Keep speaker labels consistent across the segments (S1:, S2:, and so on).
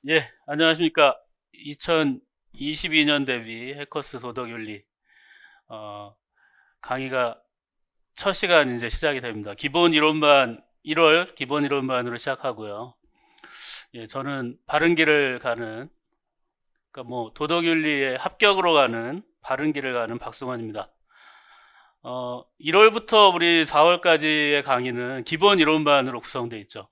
S1: 예, 안녕하십니까. 2022년 대비 해커스 도덕윤리, 어, 강의가 첫 시간 이제 시작이 됩니다. 기본 이론반, 1월 기본 이론반으로 시작하고요. 예, 저는 바른 길을 가는, 그러니까 뭐, 도덕윤리의 합격으로 가는, 바른 길을 가는 박승환입니다. 1월부터 우리 4월까지의 강의는 기본 이론반으로 구성되어 있죠.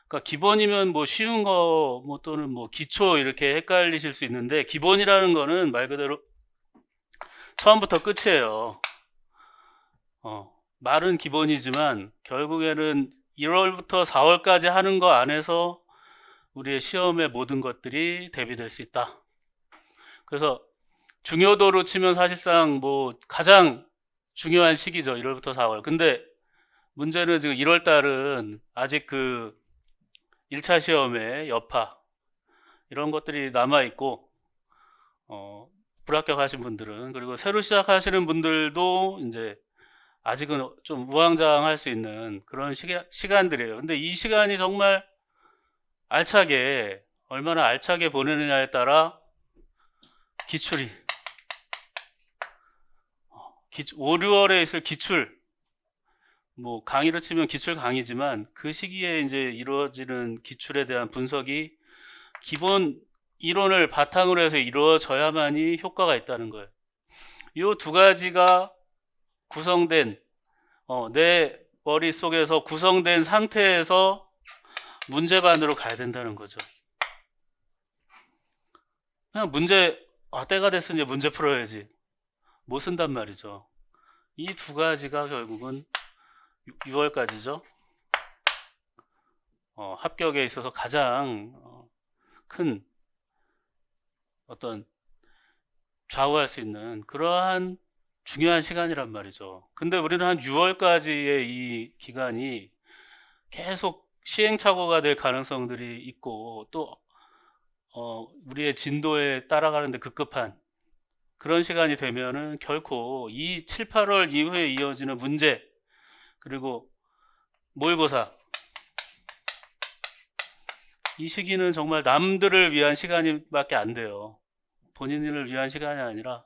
S1: 그러니까 기본이면 뭐 쉬운 거, 뭐 또는 뭐 기초 이렇게 헷갈리실 수 있는데, 기본이라는 거는 말 그대로 처음부터 끝이에요. 말은 기본이지만 결국에는 1월부터 4월까지 하는 거 안에서 우리의 시험의 모든 것들이 대비될 수 있다. 그래서 중요도로 치면 사실상 뭐 가장 중요한 시기죠. 1월부터 4월. 근데 문제는 지금 1월 달은 아직 그 1차 시험의 여파 이런 것들이 남아 있고, 불합격하신 분들은, 그리고 새로 시작하시는 분들도 이제 아직은 좀 우왕좌왕할 수 있는 그런 시간들이에요. 근데 이 시간이 정말 알차게, 얼마나 알차게 보내느냐에 따라 기출이 5, 6월에 있을 기출, 뭐 강의로 치면 기출 강의지만 그 시기에 이제 이루어지는 기출에 대한 분석이 기본 이론을 바탕으로 해서 이루어져야만이 효과가 있다는 거예요. 이 두 가지가 구성된, 내 머릿속에서 구성된 상태에서 문제반으로 가야 된다는 거죠. 그냥 때가 됐으니 문제 풀어야지. 못 쓴단 말이죠. 이 두 가지가 결국은 6월까지죠. 합격에 있어서 가장 큰 어떤 좌우할 수 있는 그러한 중요한 시간이란 말이죠. 근데 우리는 한 6월까지의 이 기간이 계속 시행착오가 될 가능성들이 있고, 또 우리의 진도에 따라가는데 급급한 그런 시간이 되면은 결코 이 7, 8월 이후에 이어지는 문제, 그리고 모의고사, 이 시기는 정말 남들을 위한 시간밖에 안 돼요. 본인을 위한 시간이 아니라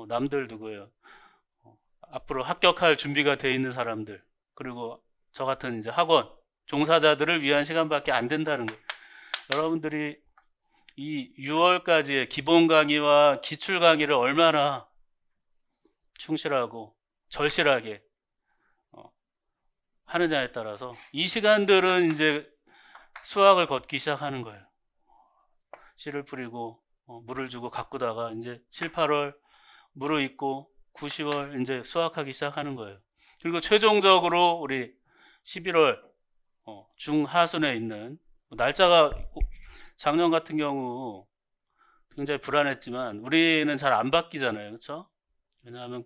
S1: 남들 누구예요? 앞으로 합격할 준비가 돼 있는 사람들, 그리고 저 같은 이제 학원 종사자들을 위한 시간밖에 안 된다는 거예요. 여러분들이 이 6월까지의 기본 강의와 기출 강의를 얼마나 충실하고 절실하게 하느냐에 따라서 이 시간들은 이제 수학을 걷기 시작하는 거예요. 씨를 뿌리고 물을 주고 가꾸다가 이제 7, 8월 무르익고 9, 10월 이제 수확하기 시작하는 거예요. 그리고 최종적으로 우리 11월 중하순에 있는, 날짜가 작년 같은 경우 굉장히 불안했지만 우리는 잘 안 바뀌잖아요. 그렇죠? 왜냐하면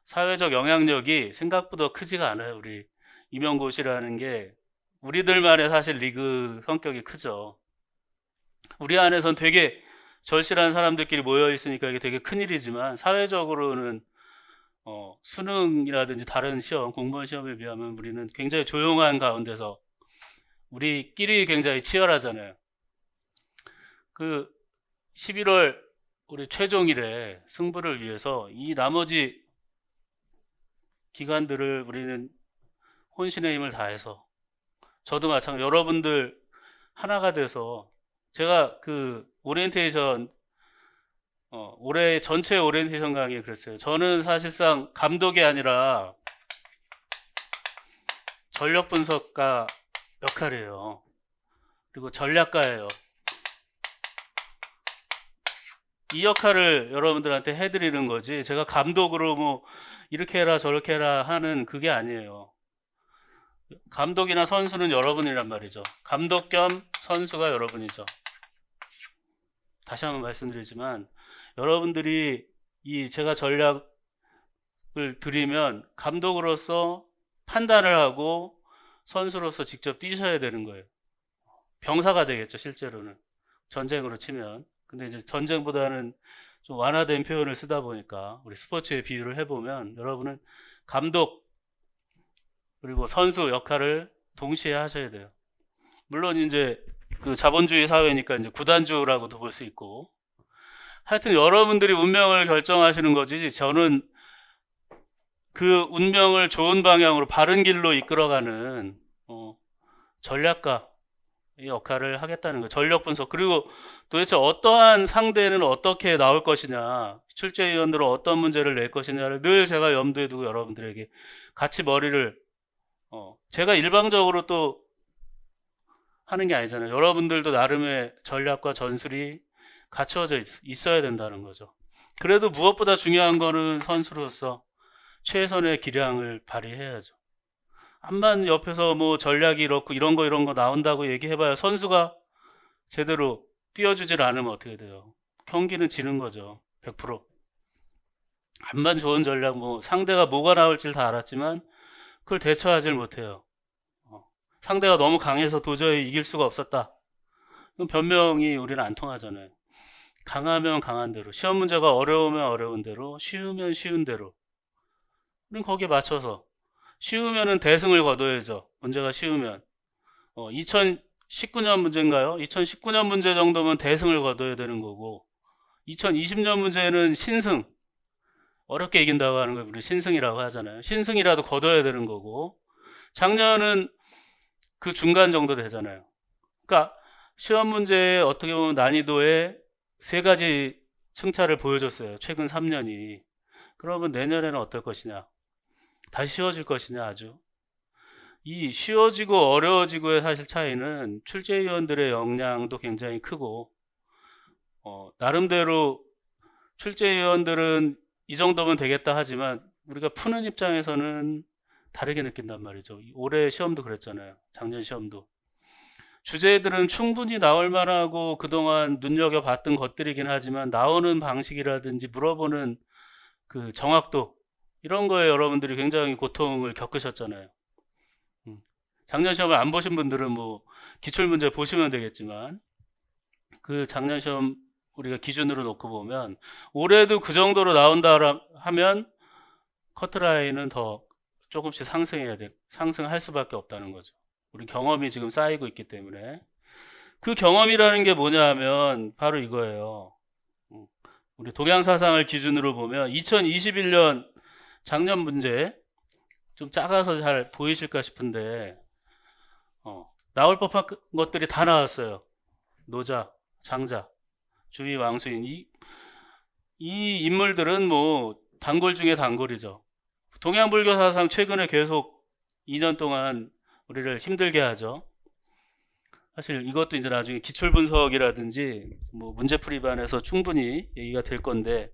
S1: 사회적 영향력이 생각보다 크지가 않아요. 우리 임용고시라는 게 우리들만의 사실 리그 성격이 크죠. 우리 안에선 되게 절실한 사람들끼리 모여 있으니까 이게 되게 큰일이지만, 사회적으로는 수능이라든지 다른 시험, 공무원 시험에 비하면 우리는 굉장히 조용한 가운데서 우리끼리 굉장히 치열하잖아요. 그 11월 우리 최종일에 승부를 위해서 이 나머지 기간들을 우리는 혼신의 힘을 다해서, 저도 마찬가지, 여러분들 하나가 돼서, 제가 그 오리엔테이션, 올해 전체 오리엔테이션 강의에 그랬어요. 저는 사실상 감독이 아니라 전력 분석가 역할이에요. 그리고 전략가예요. 이 역할을 여러분들한테 해드리는 거지, 제가 감독으로 뭐 이렇게 해라 저렇게 해라 하는 그게 아니에요. 감독이나 선수는 여러분이란 말이죠. 감독 겸 선수가 여러분이죠. 다시 한번 말씀드리지만, 여러분들이 이 제가 전략을 드리면 감독으로서 판단을 하고 선수로서 직접 뛰셔야 되는 거예요. 병사가 되겠죠, 실제로는. 전쟁으로 치면. 근데 이제 전쟁보다는 좀 완화된 표현을 쓰다 보니까 우리 스포츠에 비유를 해보면, 여러분은 감독 그리고 선수 역할을 동시에 하셔야 돼요. 물론 이제 그 자본주의 사회니까 이제 구단주라고도 볼 수 있고. 하여튼 여러분들이 운명을 결정하시는 거지, 저는 그 운명을 좋은 방향으로 바른 길로 이끌어가는 전략가 역할을 하겠다는 거예요. 전력 분석. 그리고 도대체 어떠한 상대는 어떻게 나올 것이냐, 출제위원들은 어떤 문제를 낼 것이냐를 늘 제가 염두에 두고 여러분들에게 같이 머리를 제가 일방적으로 또 하는 게 아니잖아요. 여러분들도 나름의 전략과 전술이 갖추어져 있어야 된다는 거죠. 그래도 무엇보다 중요한 거는 선수로서 최선의 기량을 발휘해야죠. 암만 옆에서 뭐 전략이 이렇고 이런 거 나온다고 얘기해봐야 선수가 제대로 뛰어주질 않으면 어떻게 돼요? 경기는 지는 거죠. 100%. 암만 좋은 전략, 뭐 상대가 뭐가 나올지 다 알았지만 그걸 대처하질 못해요. 상대가 너무 강해서 도저히 이길 수가 없었다. 그럼 변명이 우리는 안 통하잖아요. 강하면 강한 대로, 시험 문제가 어려우면 어려운 대로, 쉬우면 쉬운 대로, 우린 거기에 맞춰서, 쉬우면은 대승을 거둬야죠. 문제가 쉬우면 2019년 문제인가요? 2019년 문제 정도면 대승을 거둬야 되는 거고, 2020년 문제는 신승, 어렵게 이긴다고 하는 걸 우리 신승이라고 하잖아요. 신승이라도 거둬야 되는 거고, 작년은 그 중간 정도 되잖아요. 그러니까 시험 문제에 어떻게 보면 난이도에 세 가지 층차를 보여줬어요. 최근 3년이. 그러면 내년에는 어떨 것이냐? 다시 쉬워질 것이냐? 아주. 이 쉬워지고 어려워지고의 사실 차이는 출제위원들의 역량도 굉장히 크고, 나름대로 출제위원들은 이 정도면 되겠다 하지만 우리가 푸는 입장에서는 다르게 느낀단 말이죠. 올해 시험도 그랬잖아요. 작년 시험도. 주제들은 충분히 나올 만하고 그동안 눈여겨봤던 것들이긴 하지만 나오는 방식이라든지 물어보는 그 정확도, 이런 거에 여러분들이 굉장히 고통을 겪으셨잖아요. 작년 시험을 안 보신 분들은 뭐 기출문제 보시면 되겠지만, 그 작년 시험 우리가 기준으로 놓고 보면 올해도 그 정도로 나온다 하면 커트라인은 더 조금씩 상승할 수밖에 없다는 거죠. 우리 경험이 지금 쌓이고 있기 때문에. 그 경험이라는 게 뭐냐 하면 바로 이거예요. 우리 동양사상을 기준으로 보면 2021년 작년 문제, 좀 작아서 잘 보이실까 싶은데 나올 법한 것들이 다 나왔어요. 노자, 장자, 주의, 왕수인, 이 인물들은 뭐 단골 중에 단골이죠. 동양불교 사상 최근에 계속 2년 동안 우리를 힘들게 하죠. 사실 이것도 이제 나중에 기출분석이라든지 뭐 문제풀이반에서 충분히 얘기가 될 건데,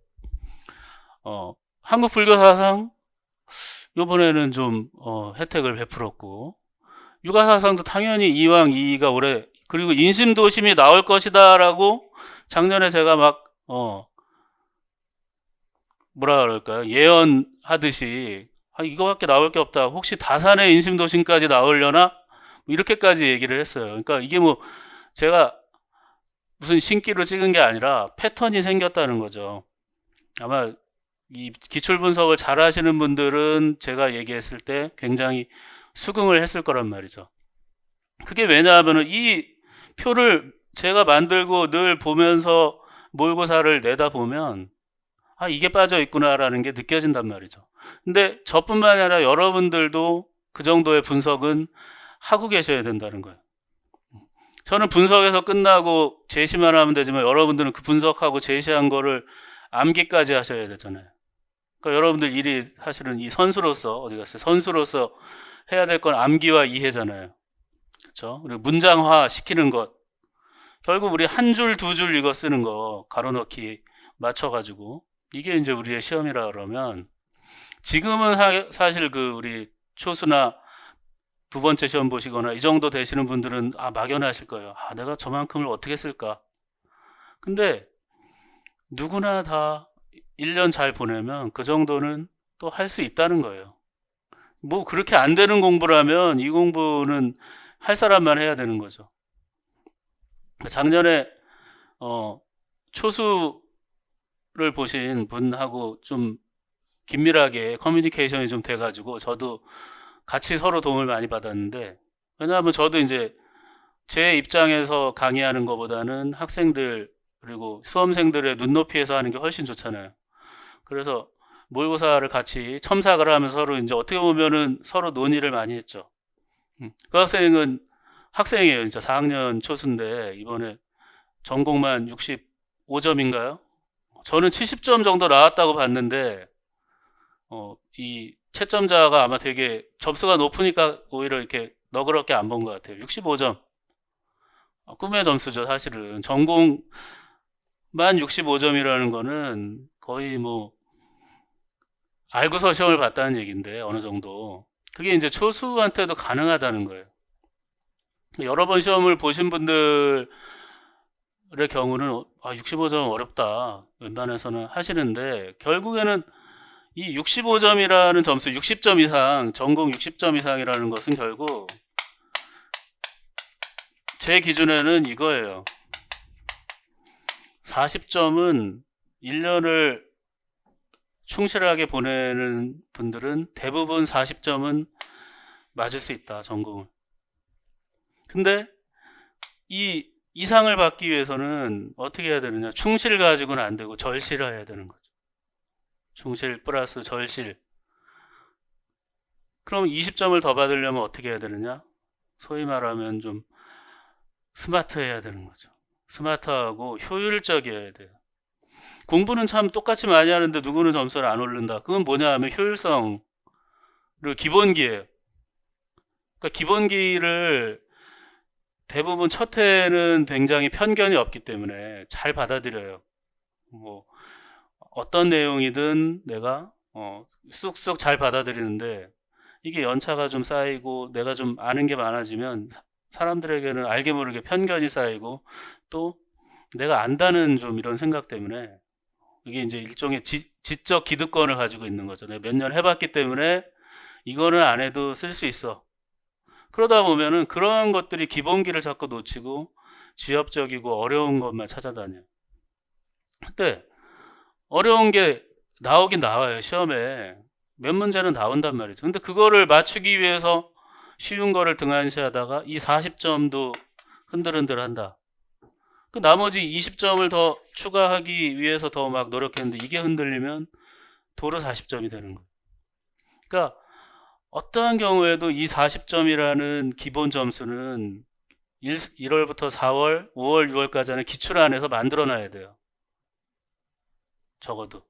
S1: 한국불교 사상 이번에는 좀 혜택을 베풀었고, 육아사상도 당연히 이왕 이의가 올해, 그리고 인심도심이 나올 것이다 라고 작년에 제가 막 뭐라 그럴까요, 예언하듯이 이거밖에 나올 게 없다, 혹시 다산의 인심도심까지 나오려나, 이렇게까지 얘기를 했어요. 그러니까 이게 뭐 제가 무슨 신기로 찍은 게 아니라 패턴이 생겼다는 거죠. 아마 이 기출 분석을 잘 하시는 분들은 제가 얘기했을 때 굉장히 수긍을 했을 거란 말이죠. 그게 왜냐하면 이 표를 제가 만들고 늘 보면서 모의고사를 내다 보면 이게 빠져 있구나라는 게 느껴진단 말이죠. 근데 저뿐만 아니라 여러분들도 그 정도의 분석은 하고 계셔야 된다는 거예요. 저는 분석에서 끝나고 제시만 하면 되지만 여러분들은 그 분석하고 제시한 거를 암기까지 하셔야 되잖아요. 그러니까 여러분들 일이 사실은 이 선수로서, 어디 갔어요? 선수로서 해야 될 건 암기와 이해잖아요. 그렇죠? 그리고 문장화 시키는 것. 결국 우리 한 줄, 두 줄 이거 쓰는 거 가로넣기 맞춰가지고, 이게 이제 우리의 시험이라 그러면, 지금은 사실 그 우리 초수나 두 번째 시험 보시거나 이 정도 되시는 분들은 막연하실 거예요. 내가 저만큼을 어떻게 쓸까? 근데 누구나 다 1년 잘 보내면 그 정도는 또 할 수 있다는 거예요. 뭐 그렇게 안 되는 공부라면 이 공부는 할 사람만 해야 되는 거죠. 작년에 초수를 보신 분하고 좀 긴밀하게 커뮤니케이션이 좀 돼가지고 저도 같이 서로 도움을 많이 받았는데, 왜냐하면 저도 이제 제 입장에서 강의하는 것보다는 학생들 그리고 수험생들의 눈높이에서 하는 게 훨씬 좋잖아요. 그래서 모의고사를 같이 첨삭을 하면서 서로 이제 어떻게 보면은 서로 논의를 많이 했죠. 그 학생은 학생이에요. 진짜 4학년 초수인데 이번에 전공만 65점인가요? 저는 70점 정도 나왔다고 봤는데 이 채점자가 아마 되게 점수가 높으니까 오히려 이렇게 너그럽게 안 본 것 같아요. 65점. 꿈의 점수죠, 사실은. 전공만 65점이라는 거는 거의 뭐 알고서 시험을 봤다는 얘기인데 어느 정도. 그게 이제 초수한테도 가능하다는 거예요. 여러 번 시험을 보신 분들의 경우는 65점 어렵다. 웬만해서는 하시는데 결국에는 이 65점이라는 점수, 60점 이상, 전공 60점 이상이라는 것은 결국 제 기준에는 이거예요. 40점은 1년을 충실하게 보내는 분들은 대부분 40점은 맞을 수 있다, 전공을. 근데 이 이상을 받기 위해서는 어떻게 해야 되느냐? 충실 가지고는 안 되고 절실을 해야 되는 거죠. 충실 플러스 절실. 그럼 20점을 더 받으려면 어떻게 해야 되느냐? 소위 말하면 좀 스마트해야 되는 거죠. 스마트하고 효율적이어야 돼요. 공부는 참 똑같이 많이 하는데 누구는 점수를 안 오른다. 그건 뭐냐 하면 효율성, 그리고 기본기예요. 그러니까 기본기를 대부분 첫 해는 굉장히 편견이 없기 때문에 잘 받아들여요. 뭐 어떤 내용이든 내가 쑥쑥 잘 받아들이는데 이게 연차가 좀 쌓이고 내가 좀 아는 게 많아지면 사람들에게는 알게 모르게 편견이 쌓이고 또 내가 안다는 좀 이런 생각 때문에 이게 이제 일종의 지적 기득권을 가지고 있는 거죠. 내가 몇 년 해봤기 때문에 이거는 안 해도 쓸 수 있어. 그러다 보면은 그런 것들이 기본기를 자꾸 놓치고 지엽적이고 어려운 것만 찾아다녀요. 근데 어려운 게 나오긴 나와요. 시험에 몇 문제는 나온단 말이죠. 근데 그거를 맞추기 위해서 쉬운 거를 등한시하다가 이 40점도 흔들흔들한다. 그 나머지 20점을 더 추가하기 위해서 더 막 노력했는데 이게 흔들리면 도로 40점이 되는 거예요. 그러니까 어떠한 경우에도 이 40점이라는 기본 점수는 1월부터 4월, 5월, 6월까지는 기출 안에서 만들어 놔야 돼요. 적어도.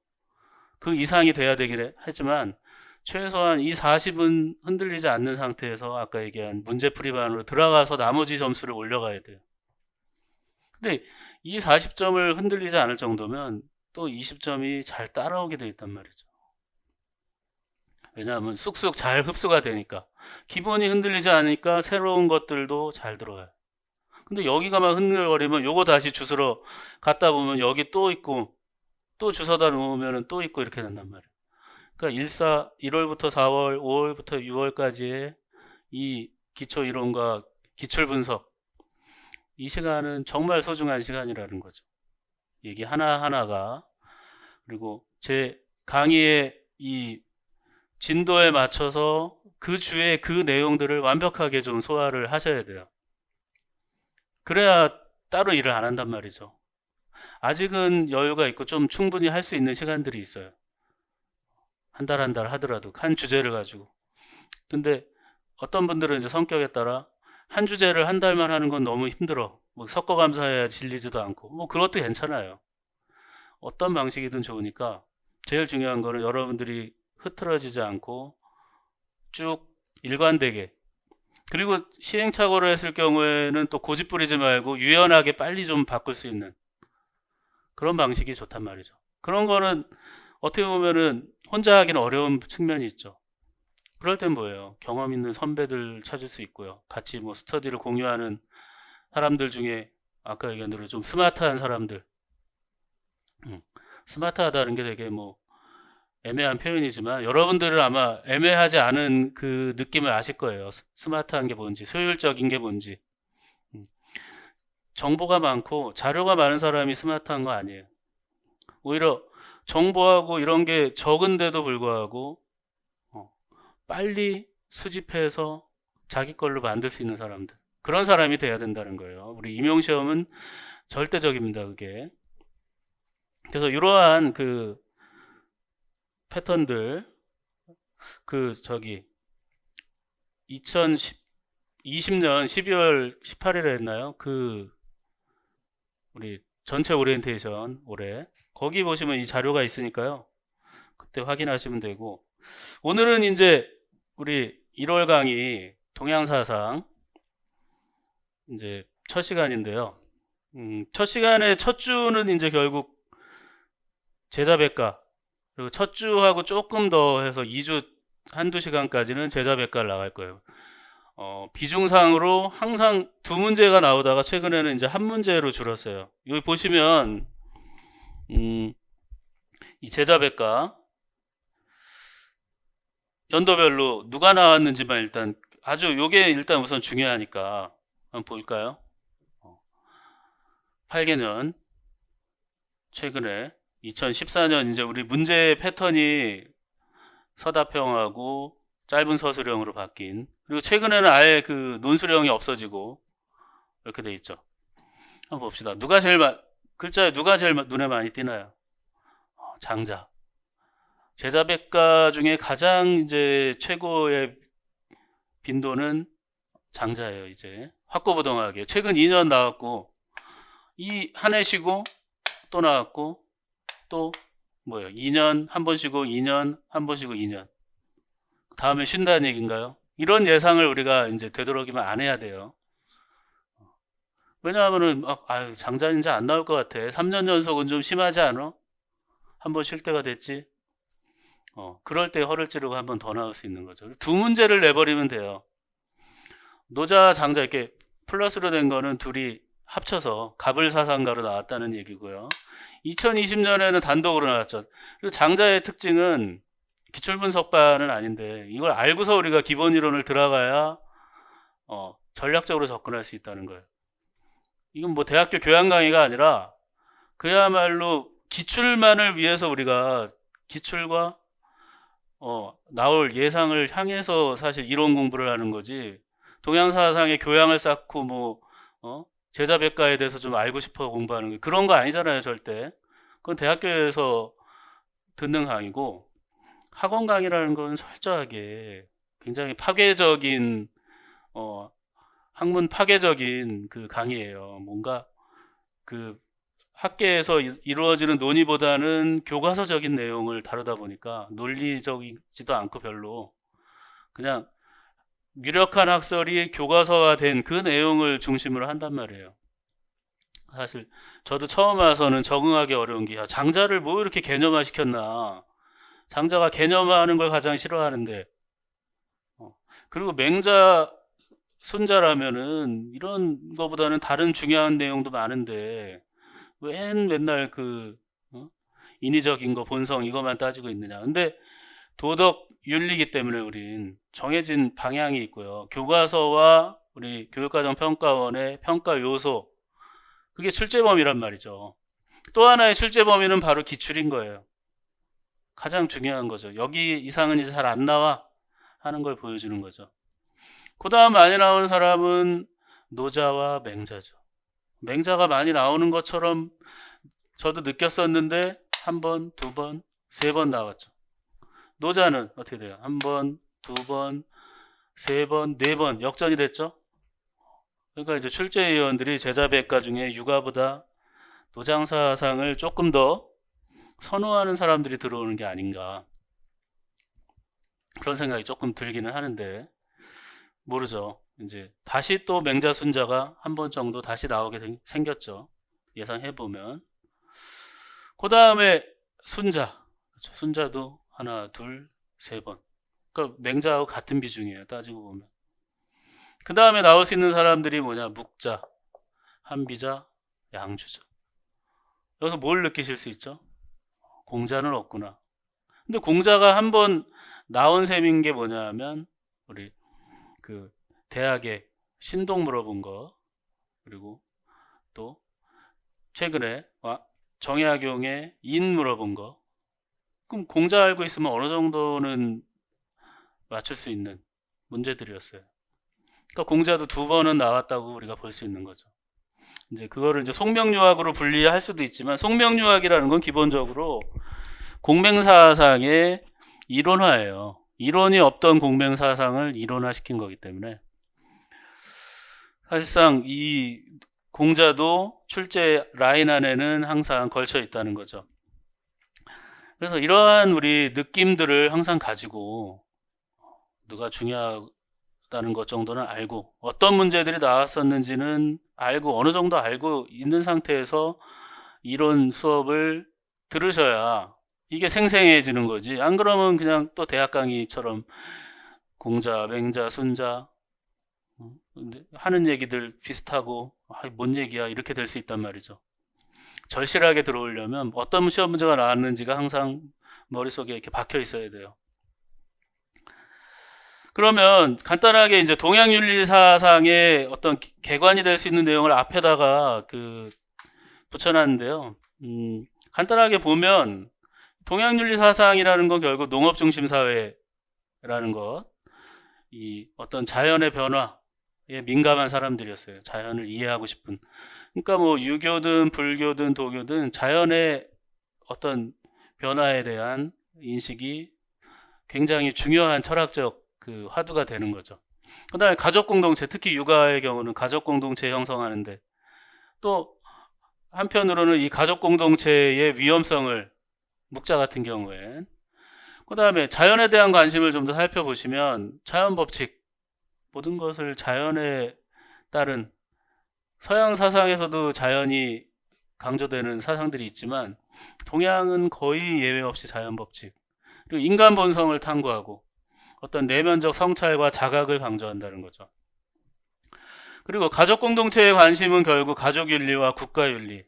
S1: 그 이상이 돼야 되긴 하지만 최소한 이 40은 흔들리지 않는 상태에서 아까 얘기한 문제풀이반으로 들어가서 나머지 점수를 올려가야 돼요. 근데 이 40점을 흔들리지 않을 정도면 또 20점이 잘 따라오게 돼 있단 말이죠. 왜냐하면 쑥쑥 잘 흡수가 되니까. 기본이 흔들리지 않으니까 새로운 것들도 잘 들어와요. 근데 여기가만 흔들거리면 요거 다시 주스러 갖다 보면 여기 또 있고 또 주워다 놓으면 또 있고 이렇게 된단 말이에요. 그러니까 1월부터 4월, 5월부터 6월까지의 이 기초 이론과 기출 분석, 이 시간은 정말 소중한 시간이라는 거죠. 얘기 하나하나가. 그리고 제 강의의 이 진도에 맞춰서 그 주에 그 내용들을 완벽하게 좀 소화를 하셔야 돼요. 그래야 따로 일을 안 한단 말이죠. 아직은 여유가 있고 좀 충분히 할 수 있는 시간들이 있어요. 한 달 한 달 하더라도 한 주제를 가지고. 근데 어떤 분들은 이제 성격에 따라 한 주제를 한 달만 하는 건 너무 힘들어. 뭐 섞어가면서 해야 질리지도 않고. 뭐 그것도 괜찮아요. 어떤 방식이든 좋으니까 제일 중요한 거는 여러분들이 흐트러지지 않고 쭉 일관되게, 그리고 시행착오를 했을 경우에는 또 고집 부리지 말고 유연하게 빨리 좀 바꿀 수 있는 그런 방식이 좋단 말이죠. 그런 거는 어떻게 보면은 혼자 하기는 어려운 측면이 있죠. 그럴 땐 뭐예요? 경험 있는 선배들 찾을 수 있고요. 같이 뭐 스터디를 공유하는 사람들 중에 아까 얘기한 대로 좀 스마트한 사람들. 스마트하다는 게 되게 뭐 애매한 표현이지만 여러분들은 아마 애매하지 않은 그 느낌을 아실 거예요. 스마트한 게 뭔지, 효율적인 게 뭔지. 정보가 많고 자료가 많은 사람이 스마트한 거 아니에요. 오히려 정보하고 이런 게 적은데도 불구하고 빨리 수집해서 자기 걸로 만들 수 있는 사람들. 그런 사람이 돼야 된다는 거예요. 우리 임용시험은 절대적입니다, 그게. 그래서 이러한 그 패턴들, 2020년 12월 18일에 했나요? 우리 전체 오리엔테이션 올해 거기 보시면 이 자료가 있으니까요. 그때 확인하시면 되고, 오늘은 이제 우리 1월 강의 동양사상 이제 첫 시간인데요. 첫 시간에 첫 주는 이제 결국 제자백과, 그리고 첫 주하고 조금 더 해서 2주 한두 시간까지는 제자백과를 나갈 거예요. 비중상으로 항상 두 문제가 나오다가 최근에는 이제 한 문제로 줄었어요. 여기 보시면 이 제자백과 연도별로 누가 나왔는지만 일단 요게 일단 우선 중요하니까 한번 볼까요? 8개년 최근에 2014년 이제 우리 문제 패턴이 서답형하고 짧은 서술형으로 바뀐, 그리고 최근에는 아예 그 논술형이 없어지고 이렇게 돼 있죠. 한번 봅시다. 글자에 누가 제일 눈에 많이 띄나요? 장자. 제자백과 중에 가장 이제 최고의 빈도는 장자예요. 이제 확고부동하게 최근 2년 나왔고, 이 한 해 쉬고 또 나왔고, 또 뭐예요? 2년 한 번 쉬고 2년 한 번 쉬고 2년 다음에 쉰다는 얘기인가요? 이런 예상을 우리가 이제 되도록이면 안 해야 돼요. 왜냐하면은 장자 이제 안 나올 것 같아. 3년 연속은 좀 심하지 않아? 한 번 쉴 때가 됐지. 그럴 때 허를 찌르고 한 번 더 나올 수 있는 거죠. 두 문제를 내버리면 돼요. 노자 장자 이렇게 플러스로 된 거는 둘이 합쳐서 갑을사상가로 나왔다는 얘기고요. 2020년에는 단독으로 나왔죠. 그리고 장자의 특징은 기출분석반은 아닌데 이걸 알고서 우리가 기본 이론을 들어가야 전략적으로 접근할 수 있다는 거예요. 이건 뭐 대학교 교양 강의가 아니라 그야말로 기출만을 위해서 우리가 기출과 나올 예상을 향해서 사실 이론 공부를 하는 거지, 동양사상의 교양을 쌓고 제자백과에 대해서 좀 알고 싶어 공부하는 거, 그런 거 아니잖아요, 절대. 그건 대학교에서 듣는 강의고, 학원 강의라는 건 철저하게 굉장히 파괴적인, 학문 파괴적인 그 강의예요. 뭔가 그 학계에서 이루어지는 논의보다는 교과서적인 내용을 다루다 보니까 논리적이지도 않고 별로 그냥 유력한 학설이 교과서화된 그 내용을 중심으로 한단 말이에요. 사실 저도 처음 와서는 적응하기 어려운 게, 장자를 뭐 이렇게 개념화 시켰나. 장자가 개념화하는 걸 가장 싫어하는데, 그리고 맹자 순자라면은 이런 거보다는 다른 중요한 내용도 많은데 왜 맨날 인위적인 거, 본성 이것만 따지고 있느냐. 근데 도덕 윤리이기 때문에 우린 정해진 방향이 있고요. 교과서와 우리 교육과정평가원의 평가 요소, 그게 출제범위란 말이죠. 또 하나의 출제범위는 바로 기출인 거예요. 가장 중요한 거죠. 여기 이상은 이제 잘 안 나와 하는 걸 보여주는 거죠. 그 다음 많이 나오는 사람은 노자와 맹자죠. 맹자가 많이 나오는 것처럼 저도 느꼈었는데 한 번, 두 번, 세 번 나왔죠. 노자는 어떻게 돼요? 한 번, 두 번, 세 번, 네 번 역전이 됐죠. 그러니까 이제 출제위원들이 제자백과 중에 유가보다 노장사상을 조금 더 선호하는 사람들이 들어오는 게 아닌가, 그런 생각이 조금 들기는 하는데 모르죠. 이제 다시 또 맹자 순자가 한 번 정도 다시 나오게 생겼죠. 예상해보면. 그 다음에 순자. 그렇죠. 순자도 하나, 둘, 세 번. 그러니까 맹자하고 같은 비중이에요, 따지고 보면. 그 다음에 나올 수 있는 사람들이 뭐냐? 묵자, 한비자, 양주죠. 여기서 뭘 느끼실 수 있죠? 공자는 없구나. 근데 공자가 한 번 나온 셈인 게 뭐냐 하면, 우리 대학에 신동 물어본 거, 그리고 또 최근에 정약용의 인 물어본 거. 그럼 공자 알고 있으면 어느 정도는 맞출 수 있는 문제들이었어요. 그러니까 공자도 두 번은 나왔다고 우리가 볼 수 있는 거죠. 이제 그거를 이제 송명유학으로 분리할 수도 있지만, 송명유학이라는 건 기본적으로 공맹사상의 이론화예요. 이론이 없던 공맹사상을 이론화시킨 거기 때문에 사실상 이 공자도 출제 라인 안에는 항상 걸쳐 있다는 거죠. 그래서 이러한 우리 느낌들을 항상 가지고 누가 중요하다는 것 정도는 알고, 어떤 문제들이 나왔었는지는 알고, 어느 정도 알고 있는 상태에서 이론 수업을 들으셔야 이게 생생해지는 거지. 안 그러면 그냥 또 대학 강의처럼 공자, 맹자, 순자 하는 얘기들 비슷하고 뭔 얘기야 이렇게 될 수 있단 말이죠. 절실하게 들어오려면 어떤 시험 문제가 나왔는지가 항상 머릿속에 이렇게 박혀 있어야 돼요. 그러면 간단하게 이제 동양윤리사상의 어떤 개관이 될 수 있는 내용을 앞에다가 붙여놨는데요. 간단하게 보면 동양윤리사상이라는 건 결국 농업중심사회라는 것, 이 어떤 자연의 변화에 민감한 사람들이었어요. 자연을 이해하고 싶은. 그러니까 뭐 유교든 불교든 도교든 자연의 어떤 변화에 대한 인식이 굉장히 중요한 철학적 화두가 되는 거죠. 그 다음에 가족공동체, 특히 육아의 경우는 가족공동체 형성하는데, 또 한편으로는 이 가족공동체의 위험성을, 묵자 같은 경우엔, 그 다음에 자연에 대한 관심을 좀 더 살펴보시면 자연법칙, 모든 것을 자연에 따른, 서양 사상에서도 자연이 강조되는 사상들이 있지만 동양은 거의 예외 없이 자연법칙, 그리고 인간 본성을 탐구하고 어떤 내면적 성찰과 자각을 강조한다는 거죠. 그리고 가족 공동체의 관심은 결국 가족윤리와 국가윤리,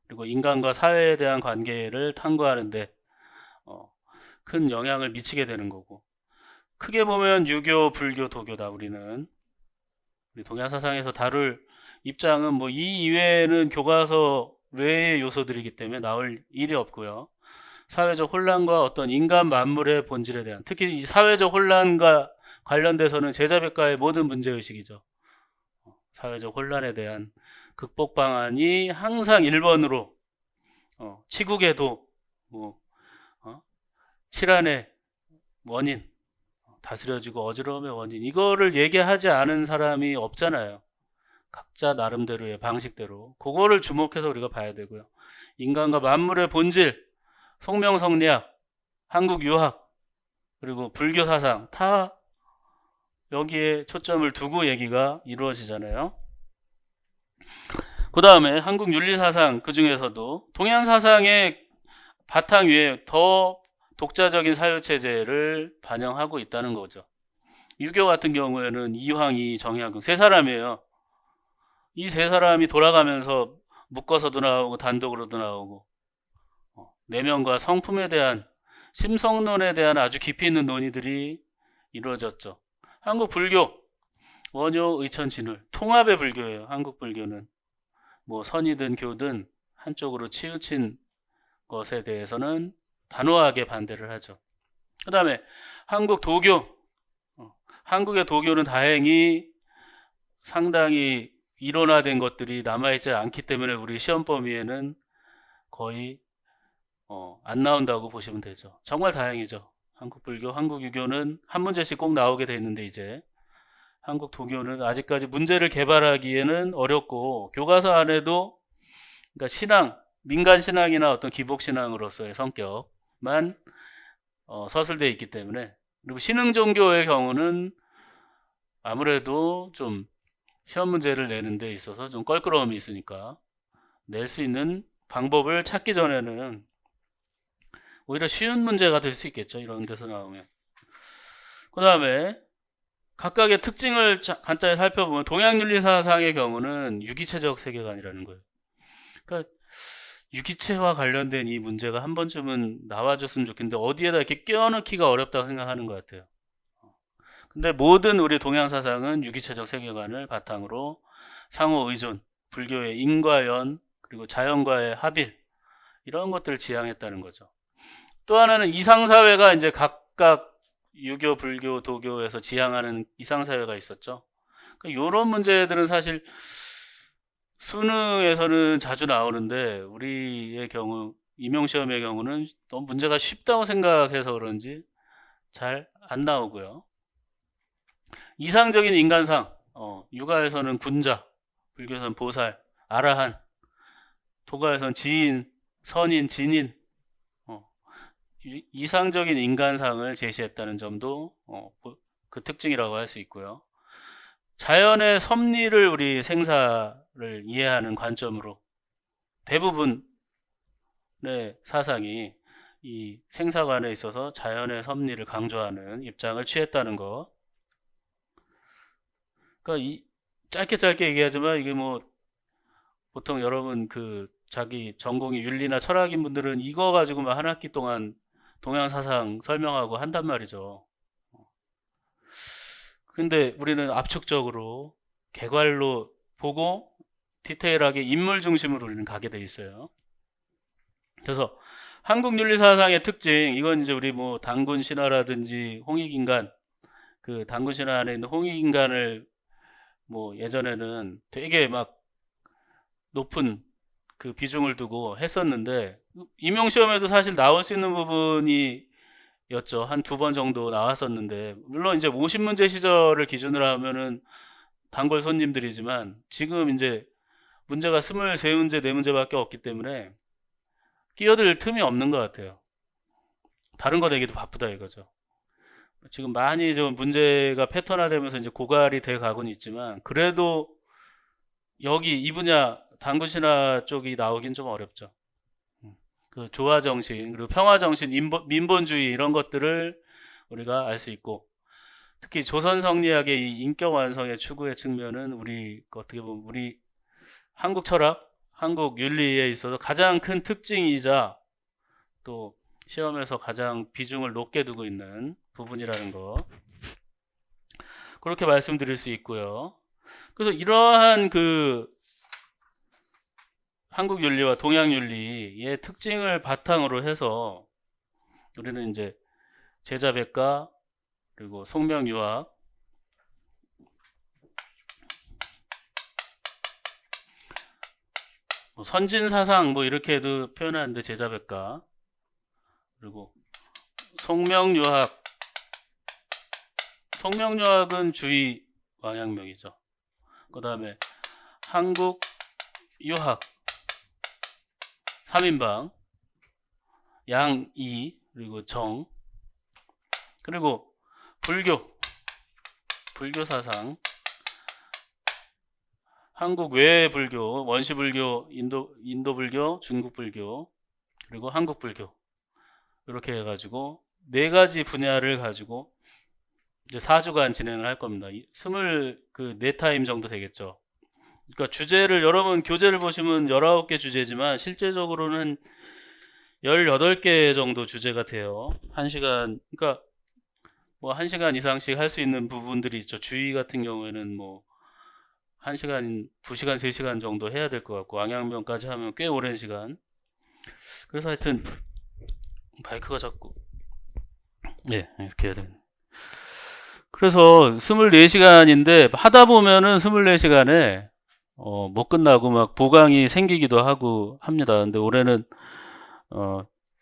S1: 그리고 인간과 사회에 대한 관계를 탐구하는데 큰 영향을 미치게 되는 거고, 크게 보면 유교, 불교, 도교다. 우리 동양 사상에서 다룰 입장은 뭐 이 이외에는 교과서 외의 요소들이기 때문에 나올 일이 없고요. 사회적 혼란과 어떤 인간 만물의 본질에 대한, 특히 이 사회적 혼란과 관련돼서는 제자백과의 모든 문제의식이죠. 사회적 혼란에 대한 극복 방안이 항상 1번으로 치국에도 칠한의 원인, 다스려지고 어지러움의 원인, 이거를 얘기하지 않은 사람이 없잖아요. 각자 나름대로의 방식대로 그거를 주목해서 우리가 봐야 되고요. 인간과 만물의 본질, 성명성리학, 한국 유학, 그리고 불교 사상 다 여기에 초점을 두고 얘기가 이루어지잖아요. 그 다음에 한국 윤리사상, 그 중에서도 동양사상의 바탕 위에 더 독자적인 사유체제를 반영하고 있다는 거죠. 유교 같은 경우에는 이황이, 정약용 세 사람이에요. 이 세 사람이 돌아가면서 묶어서도 나오고 단독으로도 나오고 내면과 성품에 대한, 심성론에 대한 아주 깊이 있는 논의들이 이루어졌죠. 한국 불교, 원효, 의천, 진울 통합의 불교예요. 한국 불교는 뭐 선이든 교든 한쪽으로 치우친 것에 대해서는 단호하게 반대를 하죠. 그 다음에 한국 도교, 한국의 도교는 다행히 상당히 일원화된 것들이 남아있지 않기 때문에 우리 시험 범위에는 거의 안 나온다고 보시면 되죠. 정말 다행이죠. 한국 불교, 한국 유교는 한 문제씩 꼭 나오게 돼 있는데, 이제 한국 도교는 아직까지 문제를 개발하기에는 어렵고, 교과서 안에도 그러니까 신앙, 민간 신앙이나 어떤 기복 신앙으로서의 성격만 서술되어 있기 때문에, 그리고 신흥 종교의 경우는 아무래도 좀 시험 문제를 내는 데 있어서 좀 껄끄러움이 있으니까 낼 수 있는 방법을 찾기 전에는 오히려 쉬운 문제가 될 수 있겠죠. 이런 데서 나오면. 그 다음에 각각의 특징을 간단히 살펴보면 동양윤리사상의 경우는 유기체적 세계관이라는 거예요. 그러니까 유기체와 관련된 이 문제가 한 번쯤은 나와줬으면 좋겠는데 어디에다 이렇게 껴넣기가 어렵다고 생각하는 것 같아요. 근데 모든 우리 동양사상은 유기체적 세계관을 바탕으로 상호의존, 불교의 인과 연, 그리고 자연과의 합일, 이런 것들을 지향했다는 거죠. 또 하나는 이상사회가 이제 각각 유교, 불교, 도교에서 지향하는 이상사회가 있었죠. 이런 문제들은 사실 수능에서는 자주 나오는데 우리의 경우 임용시험의 경우는 너무 문제가 쉽다고 생각해서 그런지 잘 안 나오고요. 이상적인 인간상, 유가에서는 군자, 불교에서는 보살, 아라한, 도가에서는 지인, 선인, 진인, 이상적인 인간상을 제시했다는 점도 그 특징이라고 할 수 있고요. 자연의 섭리를 우리 생사를 이해하는 관점으로 대부분의 사상이 이 생사관에 있어서 자연의 섭리를 강조하는 입장을 취했다는 거. 그러니까 짧게 얘기하지만 이게 뭐 보통 여러분 그 자기 전공이 윤리나 철학인 분들은 이거 가지고만 한 학기 동안 동양 사상 설명하고 한단 말이죠. 근데 우리는 압축적으로 개괄로 보고 디테일하게 인물 중심으로 우리는 가게 돼 있어요. 그래서 한국 윤리 사상의 특징, 이건 이제 우리 뭐 단군 신화라든지 홍익인간, 그 단군 신화 안에 있는 홍익인간을 뭐 예전에는 되게 막 높은 그 비중을 두고 했었는데 임용시험에도 사실 나올 수 있는 부분이 였죠. 한 2번 정도 나왔었는데 물론 이제 50문제 시절을 기준으로 하면은 단골 손님들이지만 지금 이제 문제가 23문제, 4문제밖에 없기 때문에 끼어들 틈이 없는 것 같아요. 다른 거 내기도 바쁘다 이거죠. 지금 많이 좀 문제가 패턴화되면서 이제 고갈이 돼 가고는 있지만 그래도 여기 이 분야 단군 신화 쪽이 나오긴 좀 어렵죠. 그 조화 정신, 그리고 평화 정신, 민본주의 이런 것들을 우리가 알 수 있고 특히 조선 성리학의 이 인격 완성의 추구의 측면은 우리 어떻게 보면 우리 한국 철학, 한국 윤리에 있어서 가장 큰 특징이자 또 시험에서 가장 비중을 높게 두고 있는 부분이라는 거 그렇게 말씀드릴 수 있고요. 그래서 이러한 그 한국 윤리와 동양 윤리의 특징을 바탕으로 해서 우리는 이제 제자백과 그리고 송명유학 뭐 선진사상 뭐 이렇게도 표현하는데 제자백과 그리고 송명유학은 주의 왕양명이죠. 그 다음에 한국유학 3인방 양이 그리고 정 그리고 불교사상 한국 외불교, 원시불교, 인도불교, 중국불교 그리고 한국불교 이렇게 해가지고 4가지 분야를 가지고 이제 4주간 진행을 할 겁니다. 24타임 정도 되겠죠. 그러니까 주제를 여러분 교재를 보시면 19개 주제지만 실제적으로는 18개 정도 주제가 돼요. 1시간 그러니까 뭐 1시간 이상씩 할 수 있는 부분들이 있죠. 주의 같은 경우에는 뭐 1시간, 2시간, 3시간 정도 해야 될 것 같고 왕양명까지 하면 꽤 오랜 시간. 그래서 하여튼 마이크가 자꾸 이렇게 해야 되네. 그래서 24시간인데 하다 보면은 24시간에 못 끝나고 막 보강이 생기기도 하고 합니다. 근데 올해는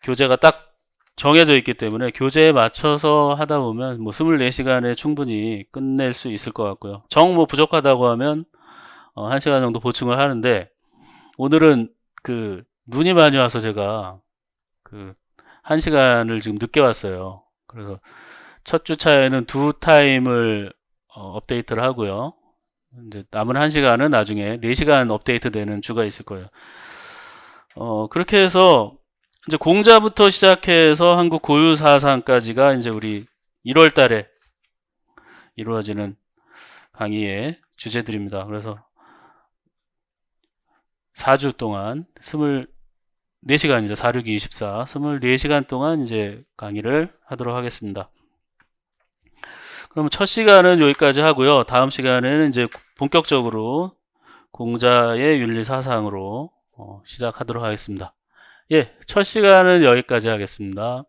S1: 교재가 딱 정해져 있기 때문에 교재에 맞춰서 하다 보면 뭐 24시간에 충분히 끝낼 수 있을 것 같고요. 정 뭐 부족하다고 하면 1시간 정도 보충을 하는데 오늘은 그 눈이 많이 와서 제가 그 1시간을 지금 늦게 왔어요. 그래서 첫 주차에는 2타임을 업데이트를 하고요. 이제 남은 1시간은 나중에 4시간 업데이트 되는 주가 있을 거예요. 그렇게 해서 이제 공자부터 시작해서 한국 고유 사상까지가 이제 우리 1월 달에 이루어지는 강의의 주제들입니다. 그래서 4주 동안 24시간이죠. 4, 6, 24. 24시간 동안 이제 강의를 하도록 하겠습니다. 그러면 첫 시간은 여기까지 하고요. 다음 시간에는 이제 본격적으로 공자의 윤리 사상으로 시작하도록 하겠습니다. 첫 시간은 여기까지 하겠습니다.